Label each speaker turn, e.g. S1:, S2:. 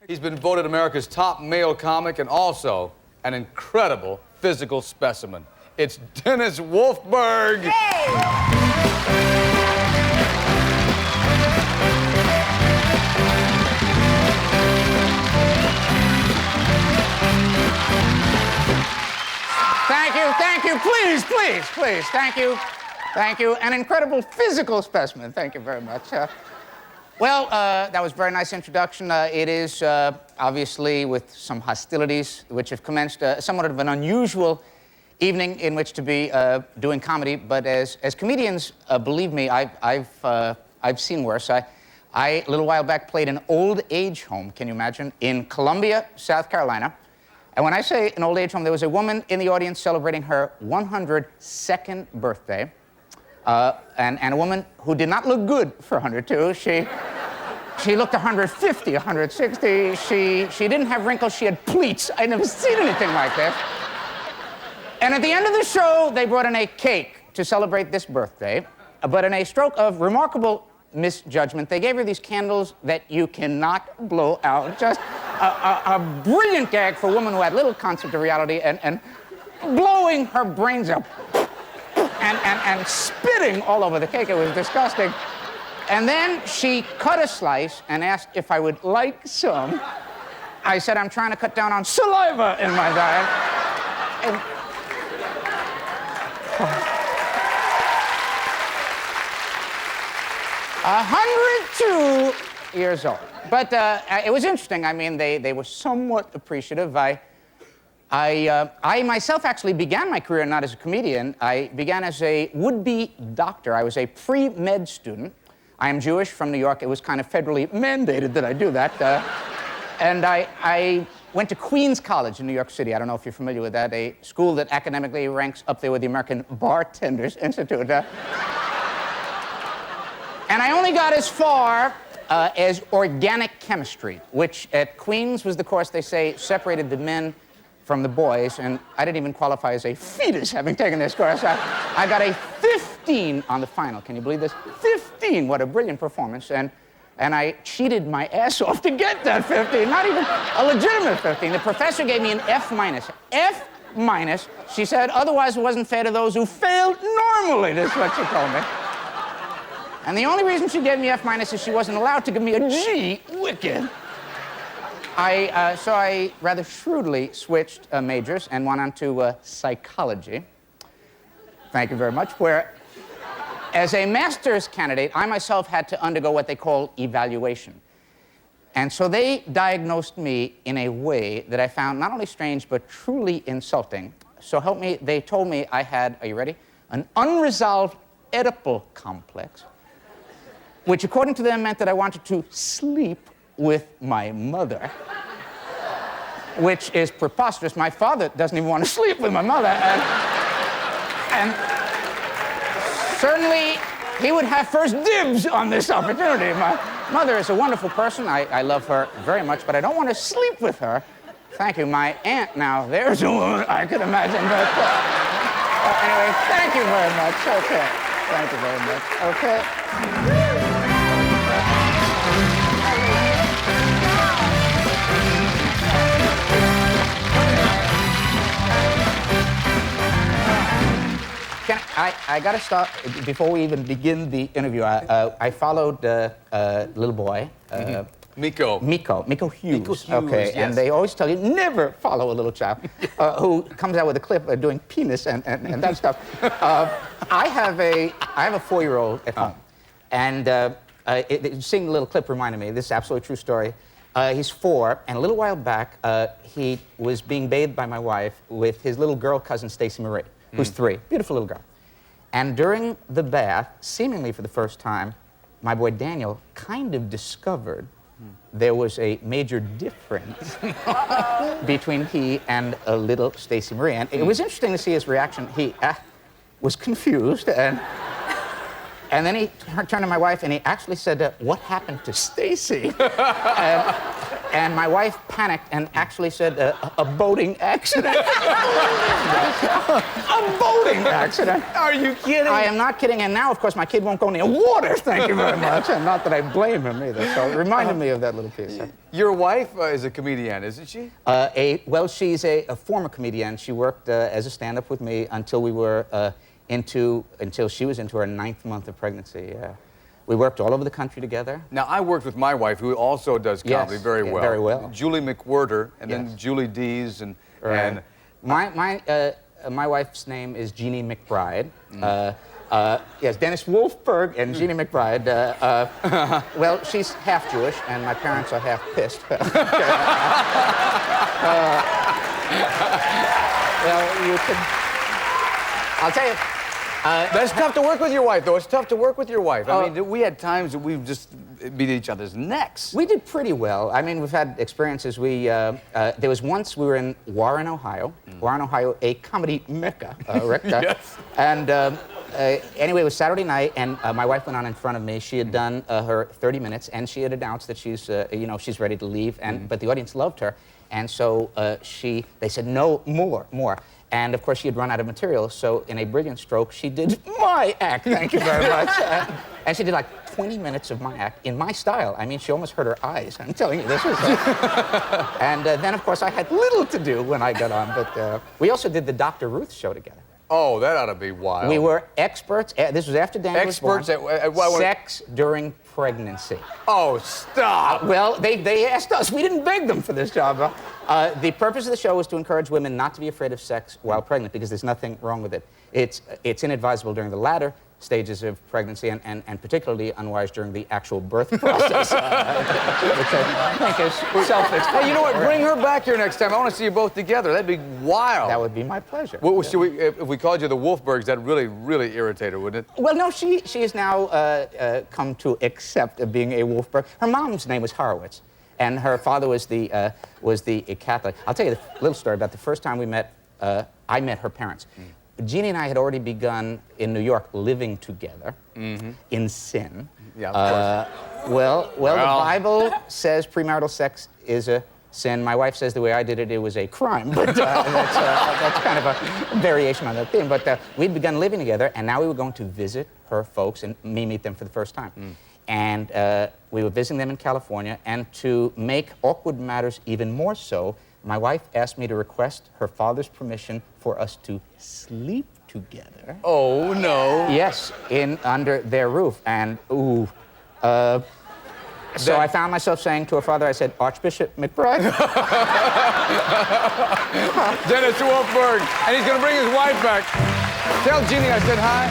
S1: He's been voted America's top male comic and also an incredible physical specimen. It's Dennis Wolfberg.
S2: Thank you, please, thank you. An incredible physical specimen, thank you very much. That was a very nice introduction. It is obviously with some hostilities which have commenced somewhat of an unusual evening in which to be doing comedy, but as comedians, believe me, I've seen worse. I a little while back played an old age home, can you imagine, in Columbia, South Carolina. And when I say an old age home, there was a woman in the audience celebrating her 102nd birthday, and a woman who did not look good for 102. She looked 150, 160. She didn't have wrinkles, she had pleats. I'd never seen anything like this. And at the end of the show, they brought in a cake to celebrate this birthday, but in a stroke of remarkable misjudgment, they gave her these candles that you cannot blow out. Just a brilliant gag for a woman who had little concept of reality and blowing her brains out and spitting all over the cake. It was disgusting. And then she cut a slice and asked if I would like some. I said, I'm trying to cut down on saliva in my diet. And 102 years old. But it was interesting. I mean, they were somewhat appreciative. I myself actually began my career not as a comedian. I began as a would-be doctor. I was a pre-med student. I am Jewish from New York. It was kind of federally mandated that I do that. And I went to Queens College in New York City. I don't know if you're familiar with that, a school that academically ranks up there with the American Bartenders Institute. And I only got as far as organic chemistry, which at Queens was the course they say separated the men from the boys, and I didn't even qualify as a fetus having taken this course. I got a 15 on the final. Can you believe this? 15, what a brilliant performance. And I cheated my ass off to get that 15, not even a legitimate 15. The professor gave me an F minus. F minus. She said, otherwise it wasn't fair to those who failed normally. That's what she told me. And the only reason she gave me F minus is she wasn't allowed to give me a G. Wicked. So I rather shrewdly switched majors and went on to psychology. Thank you very much. Where, as a master's candidate, I myself had to undergo what they call evaluation. And so they diagnosed me in a way that I found not only strange, but truly insulting. So help me, they told me I had, are you ready? An unresolved Oedipal complex, which according to them meant that I wanted to sleep with my mother, which is preposterous. My father doesn't even want to sleep with my mother. And certainly, he would have first dibs on this opportunity. My mother is a wonderful person. I love her very much, but I don't want to sleep with her. Thank you. My aunt, now, there's a woman I could imagine. But anyway, thank you very much. Okay. Thank you very much. Okay. I got to start, before we even begin the interview, I followed a little boy.
S1: Miko
S2: Hughes. Okay,
S1: yes.
S2: And they always tell you, never follow a little child who comes out with a clip doing penis and that stuff. I have a 4-year-old at home. And seeing the little clip reminded me, this is absolutely true story. He's 4, and a little while back, he was being bathed by my wife with his little girl cousin, Stacey Marie, who's 3. Beautiful little girl. And during the bath, seemingly for the first time, my boy Daniel kind of discovered there was a major difference between he and a little Stacey Marie. And it was interesting to see his reaction. He was confused, and And then he turned to my wife and he actually said, what happened to Stacy? And my wife panicked and actually said, a boating accident. A boating accident.
S1: Are you kidding?
S2: I am not kidding. And now, of course, my kid won't go near water. Thank you very much. And not that I blame him either. So it reminded me of that little piece.
S1: Your wife is a comedian, isn't she?
S2: Well, she's a former comedian. She worked as a stand-up with me until we were until she was into her 9th month of pregnancy. We worked all over the country together.
S1: Now, I worked with my wife, who also does comedy very well.
S2: Very well.
S1: Julie McWhirter, and
S2: Yes.
S1: then Julie Dees, and
S2: My wife's name is Jeannie McBride. Yes, Dennis Wolfberg and Jeannie McBride. Well, she's half Jewish, and my parents are half pissed. Well, you can. I'll tell you.
S1: That's tough to work with your wife, though. It's tough to work with your wife. I mean, we had times that we've just beat each other's necks.
S2: We did pretty well. I mean, we've had experiences. There was once we were in Warren, Ohio. Warren, Ohio, a comedy mecca, Rick.
S1: Yes.
S2: And anyway, it was Saturday night, and my wife went on in front of me. She had done her 30 minutes, and she had announced that she's ready to leave. But the audience loved her, and so they said, no, more. And of course, she had run out of material, so in a brilliant stroke, she did my act. Thank you very much. And she did like 20 minutes of my act in my style. I mean, she almost hurt her eyes. I'm telling you, this was. And then, of course, I had little to do when I got on, but we also did the Dr. Ruth show together.
S1: Oh, that ought to be wild.
S2: We were experts. This was after Dan was born.
S1: Experts at what?
S2: Sex during pregnancy.
S1: Oh, stop.
S2: Well, they asked us. We didn't beg them for this job. The purpose of the show was to encourage women not to be afraid of sex while pregnant, because there's nothing wrong with it. It's inadvisable during the latter stages of pregnancy, and particularly unwise during the actual birth process, which I think is self-explanatory.
S1: Hey, you know what? Bring her back here next time. I want to see you both together. That'd be wild.
S2: That would be my pleasure.
S1: Well, should we, if we called you the Wolfbergs, that'd really irritate her, wouldn't it?
S2: Well, no, she has now come to accept being a Wolfberg. Her mom's name was Horowitz, and her father was the Catholic. I'll tell you a little story about the first time we met. I met her parents. Jeannie and I had already begun in New York living together in sin.
S1: Yeah, of course.
S2: Well, the Bible says premarital sex is a sin. My wife says the way I did it, it was a crime. But that's kind of a variation on that theme. But we'd begun living together, and now we were going to visit her folks and meet them for the first time. And we were visiting them in California, and to make awkward matters even more so, my wife asked me to request her father's permission for us to sleep together.
S1: Oh, no.
S2: Yes, under their roof. And, ooh. So I found myself saying to her father, I said, Archbishop McBride?
S1: Dennis Wolfberg, and he's going to bring his wife back. Tell Jeannie I said hi.